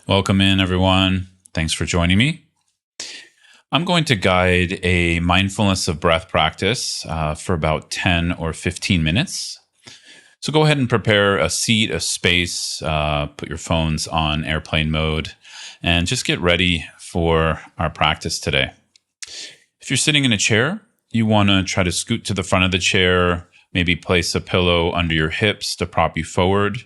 Welcome in, everyone. Thanks for joining me. I'm going to guide a mindfulness of breath practice for about 10 or 15 minutes. So go ahead and prepare a seat, a space, put your phones on airplane mode, and just get ready for our practice today. If you're sitting in a chair, you want to try to scoot to the front of the chair, maybe place a pillow under your hips to prop you forward.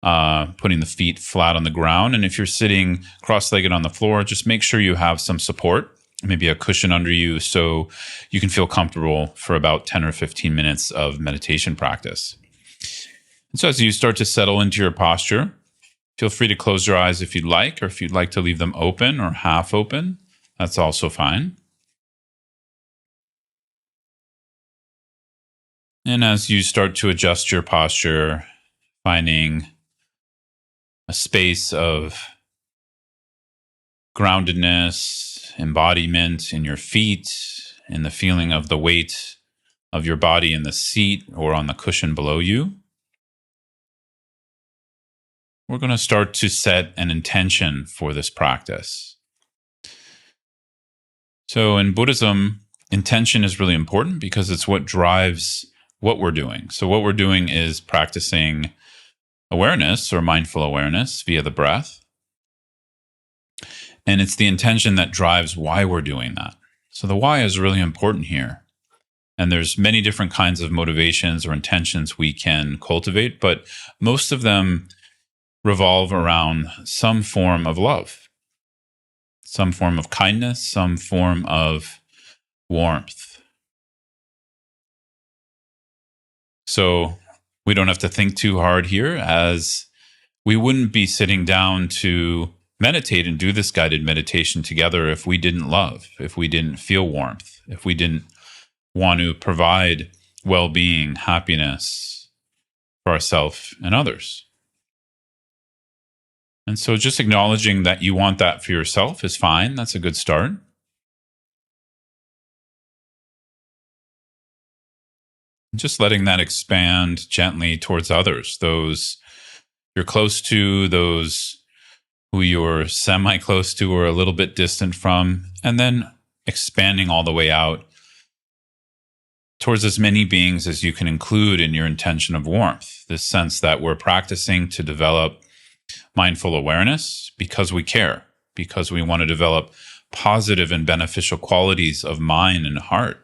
Putting the feet flat on the ground. And if you're sitting cross-legged on the floor, just make sure you have some support, maybe a cushion under you so you can feel comfortable for about 10 or 15 minutes of meditation practice. And so as you start to settle into your posture, feel free to close your eyes if you'd like, or if you'd like to leave them open or half open, that's also fine. And as you start to adjust your posture, finding a space of groundedness, embodiment in your feet, in the feeling of the weight of your body in the seat or on the cushion below you. We're going to start to set an intention for this practice. So in Buddhism, intention is really important because it's what drives what we're doing. So what we're doing is practicing awareness or mindful awareness via the breath. And it's the intention that drives why we're doing that. So the why is really important here. And there's many different kinds of motivations or intentions we can cultivate, but most of them revolve around some form of love, some form of kindness, some form of warmth. So we don't have to think too hard here, as we wouldn't be sitting down to meditate and do this guided meditation together if we didn't love, if we didn't feel warmth, if we didn't want to provide well-being, happiness for ourselves and others. And so just acknowledging that you want that for yourself is fine. That's a good start. Just letting that expand gently towards others, those you're close to, those who you're semi-close to or a little bit distant from, and then expanding all the way out towards as many beings as you can include in your intention of warmth. This sense that we're practicing to develop mindful awareness because we care, because we want to develop positive and beneficial qualities of mind and heart,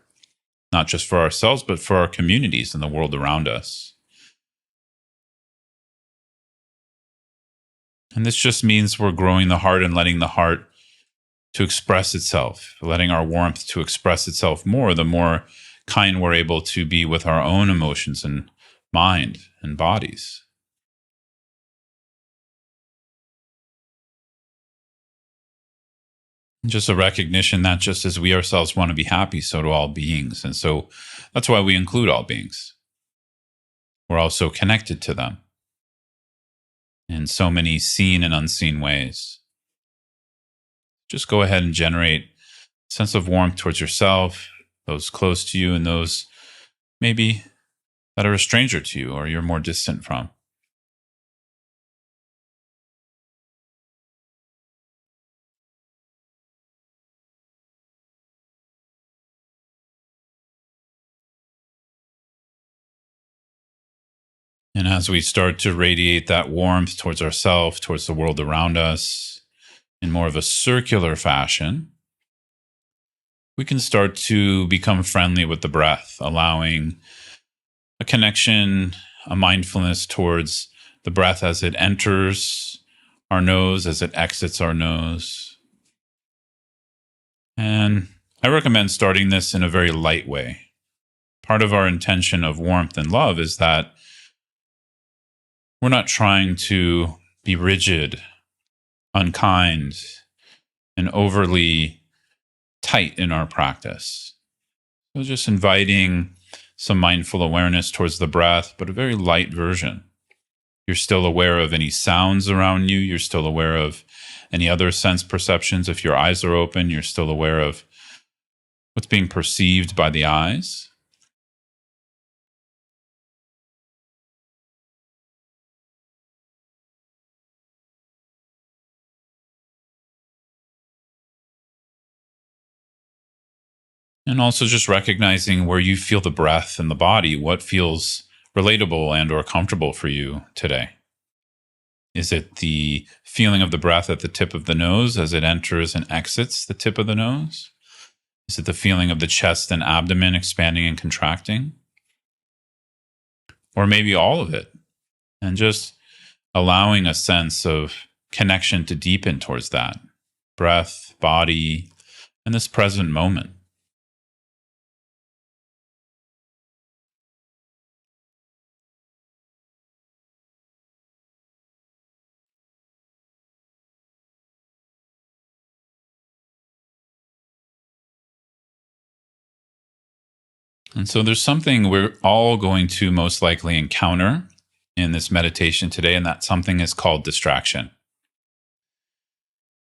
not just for ourselves, but for our communities and the world around us. And this just means we're growing the heart and letting the heart to express itself, letting our warmth to express itself more, the more kind we're able to be with our own emotions and mind and bodies. Just a recognition that just as we ourselves want to be happy, so do all beings. And so that's why we include all beings. We're also connected to them in so many seen and unseen ways. Just go ahead and generate a sense of warmth towards yourself, those close to you, and those maybe that are a stranger to you or you're more distant from. And as we start to radiate that warmth towards ourselves, towards the world around us, in more of a circular fashion, we can start to become friendly with the breath, allowing a connection, a mindfulness towards the breath as it enters our nose, as it exits our nose. And I recommend starting this in a very light way. Part of our intention of warmth and love is that we're not trying to be rigid, unkind, and overly tight in our practice. So just inviting some mindful awareness towards the breath, but a very light version. You're still aware of any sounds around you. You're still aware of any other sense perceptions. If your eyes are open, you're still aware of what's being perceived by the eyes. And also just recognizing where you feel the breath in the body, what feels relatable and or comfortable for you today. Is it the feeling of the breath at the tip of the nose as it enters and exits the tip of the nose? Is it the feeling of the chest and abdomen expanding and contracting? Or maybe all of it, and just allowing a sense of connection to deepen towards that breath, body, and this present moment. And so there's something we're all going to most likely encounter in this meditation today, and that something is called distraction.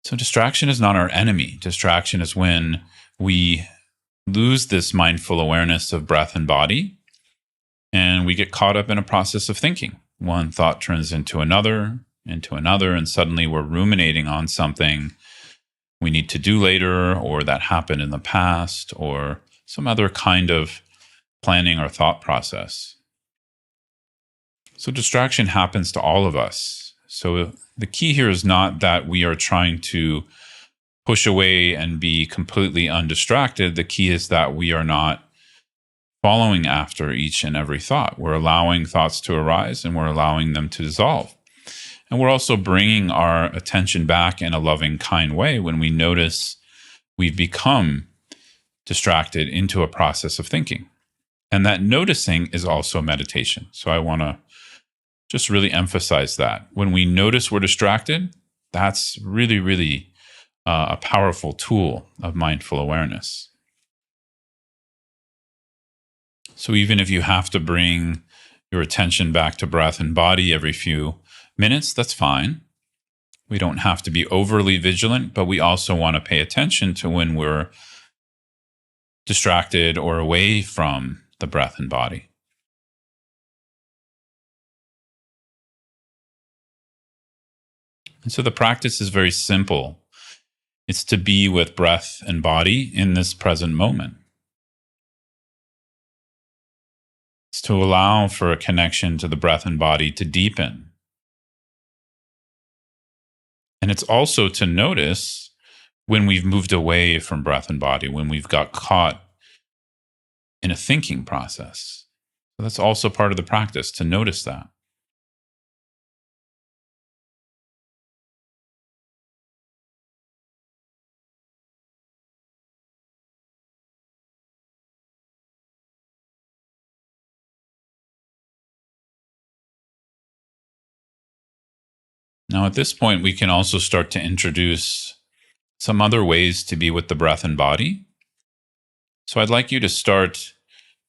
So, distraction is not our enemy. Distraction is when we lose this mindful awareness of breath and body, and we get caught up in a process of thinking. One thought turns into another, and suddenly we're ruminating on something we need to do later, or that happened in the past, or some other kind of planning or thought process. So distraction happens to all of us. So the key here is not that we are trying to push away and be completely undistracted. The key is that we are not following after each and every thought. We're allowing thoughts to arise and we're allowing them to dissolve. And we're also bringing our attention back in a loving, kind way when we notice we've become distracted into a process of thinking. And that noticing is also meditation. So I want to just really emphasize that. When we notice we're distracted, that's really, really a powerful tool of mindful awareness. So even if you have to bring your attention back to breath and body every few minutes, that's fine. We don't have to be overly vigilant, but we also want to pay attention to when we're distracted or away from the breath and body. And so the practice is very simple. It's to be with breath and body in this present moment. It's to allow for a connection to the breath and body to deepen. And it's also to notice when we've moved away from breath and body, when we've got caught in a thinking process. So that's also part of the practice, to notice that. Now, at this point, we can also start to introduce some other ways to be with the breath and body. So I'd like you to start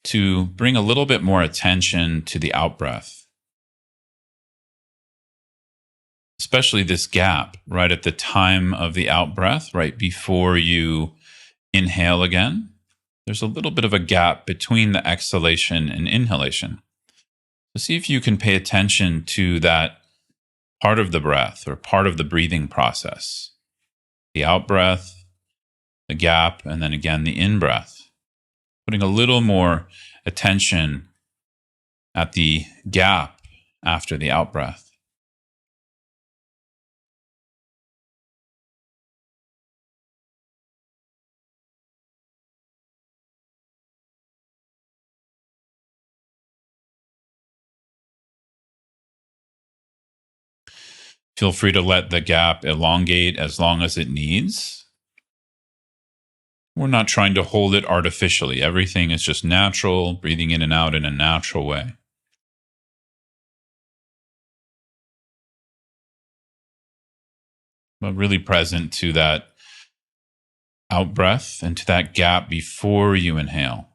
to bring a little bit more attention to the out breath, especially this gap right at the time of the out breath, right before you inhale again. There's a little bit of a gap between the exhalation and inhalation. So see if you can pay attention to that part of the breath or part of the breathing process. The out breath, the gap, and then again the in breath. Putting a little more attention at the gap after the out breath. Feel free to let the gap elongate as long as it needs. We're not trying to hold it artificially. Everything is just natural, breathing in and out in a natural way. But really present to that out breath and to that gap before you inhale.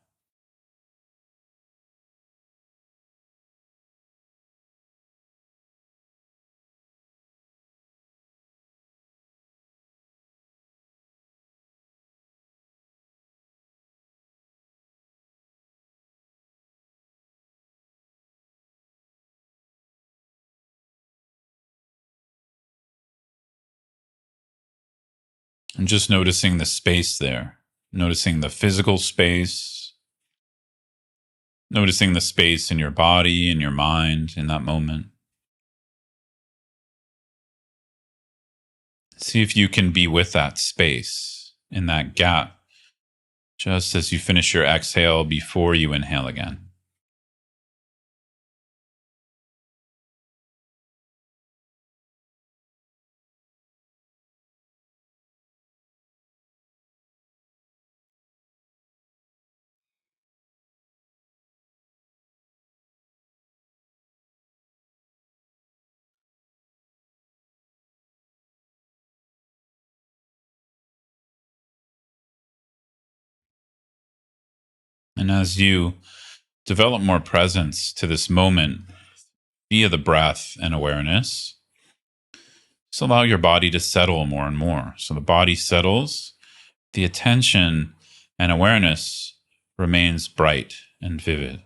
And just noticing the space there. noticing the physical space, noticing the space in your body and your mind in that moment. See if you can be with that space in that gap just as you finish your exhale before you inhale again. And as you develop more presence to this moment via the breath and awareness, just allow your body to settle more and more. So the body settles, the attention and awareness remains bright and vivid.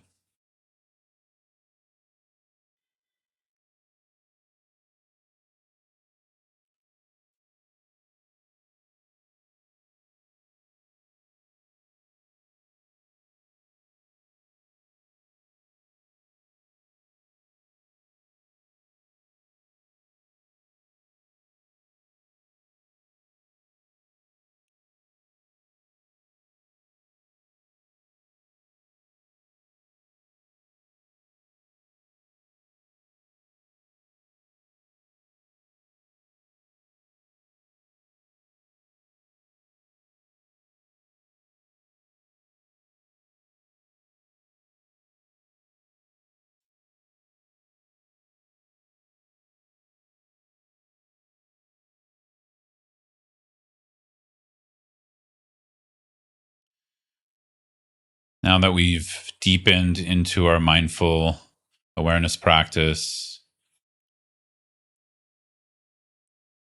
Now that we've deepened into our mindful awareness practice,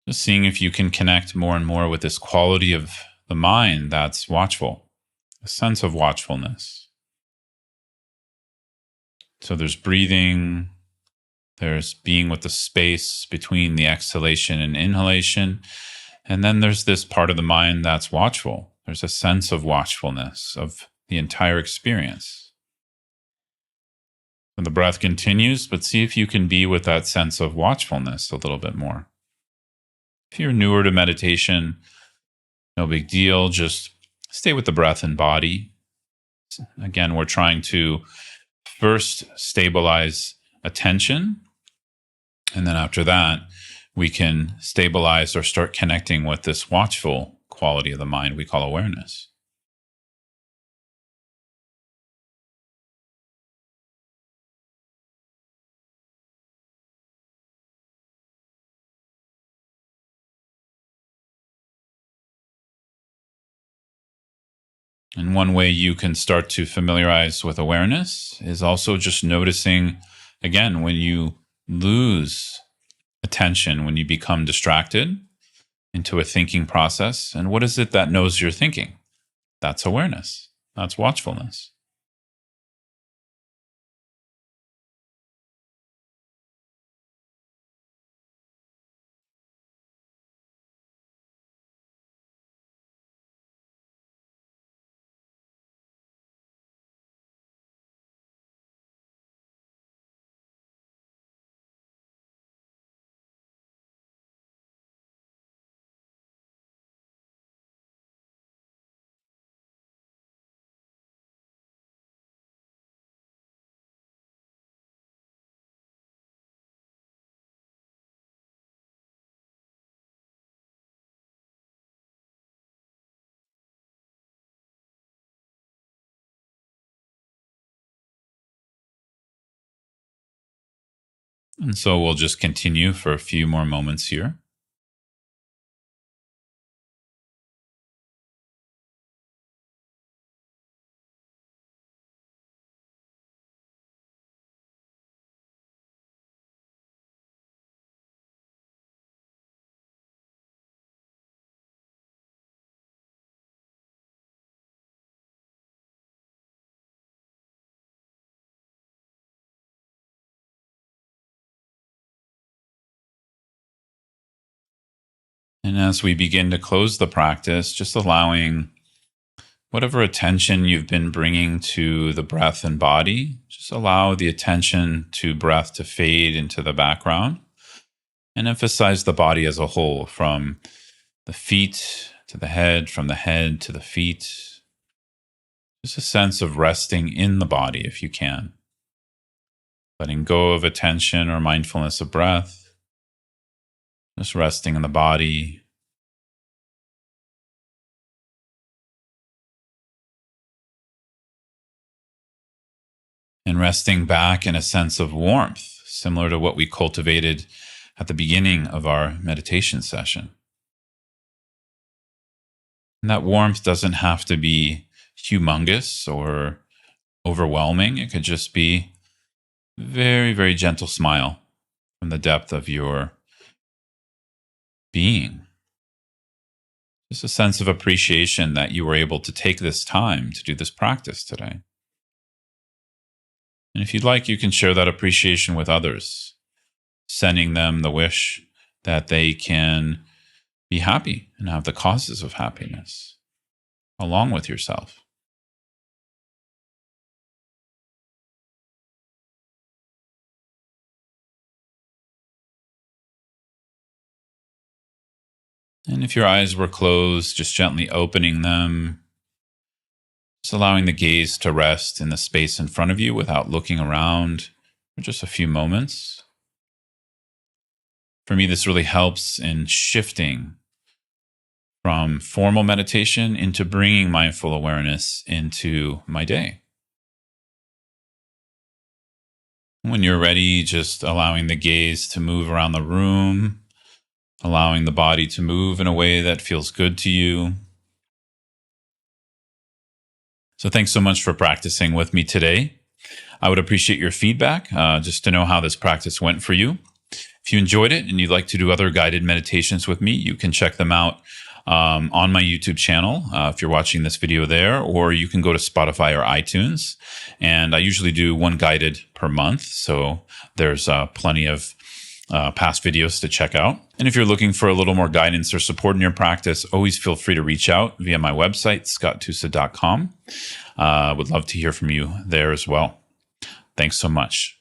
just seeing if you can connect more and more with this quality of the mind that's watchful, a sense of watchfulness. So there's breathing, there's being with the space between the exhalation and inhalation, and then there's this part of the mind that's watchful. There's a sense of watchfulness of the entire experience. And the breath continues, but see if you can be with that sense of watchfulness a little bit more. If you're newer to meditation, no big deal. Just stay with the breath and body. Again, we're trying to first stabilize attention. And then after that, we can stabilize or start connecting with this watchful quality of the mind we call awareness. And one way you can start to familiarize with awareness is also just noticing, again, when you lose attention, when you become distracted into a thinking process. And what is it that knows you're thinking? That's awareness. That's watchfulness. And so we'll just continue for a few more moments here. And as we begin to close the practice, just allowing Whatever attention you've been bringing to the breath and body, just allow the attention to breath to fade into the background and emphasize the body as a whole, from the feet to the head, from the head to the feet. Just a sense of resting in the body if you can. Letting go of attention or mindfulness of breath. Just resting in the body. And resting back in a sense of warmth, similar to what we cultivated at the beginning of our meditation session. And that warmth doesn't have to be humongous or overwhelming. It could just be a very, very gentle smile from the depth of your being. Just a sense of appreciation that you were able to take this time to do this practice today. And if you'd like, you can share that appreciation with others, sending them the wish that they can be happy and have the causes of happiness along with yourself. And if your eyes were closed, just gently opening them, just allowing the gaze to rest in the space in front of you without looking around for just a few moments. For me, this really helps in shifting from formal meditation into bringing mindful awareness into my day. When you're ready, just allowing the gaze to move around the room, allowing the body to move in a way that feels good to you. So thanks so much for practicing with me today. I would appreciate your feedback, just to know how this practice went for you. If you enjoyed it and you'd like to do other guided meditations with me, you can check them out on my YouTube channel if you're watching this video there, or you can go to Spotify or iTunes. And I usually do one guided per month, so there's plenty of past videos to check out. And if you're looking for a little more guidance or support in your practice, always feel free to reach out via my website, scotttusa.com. Would love to hear from you there as well. Thanks so much.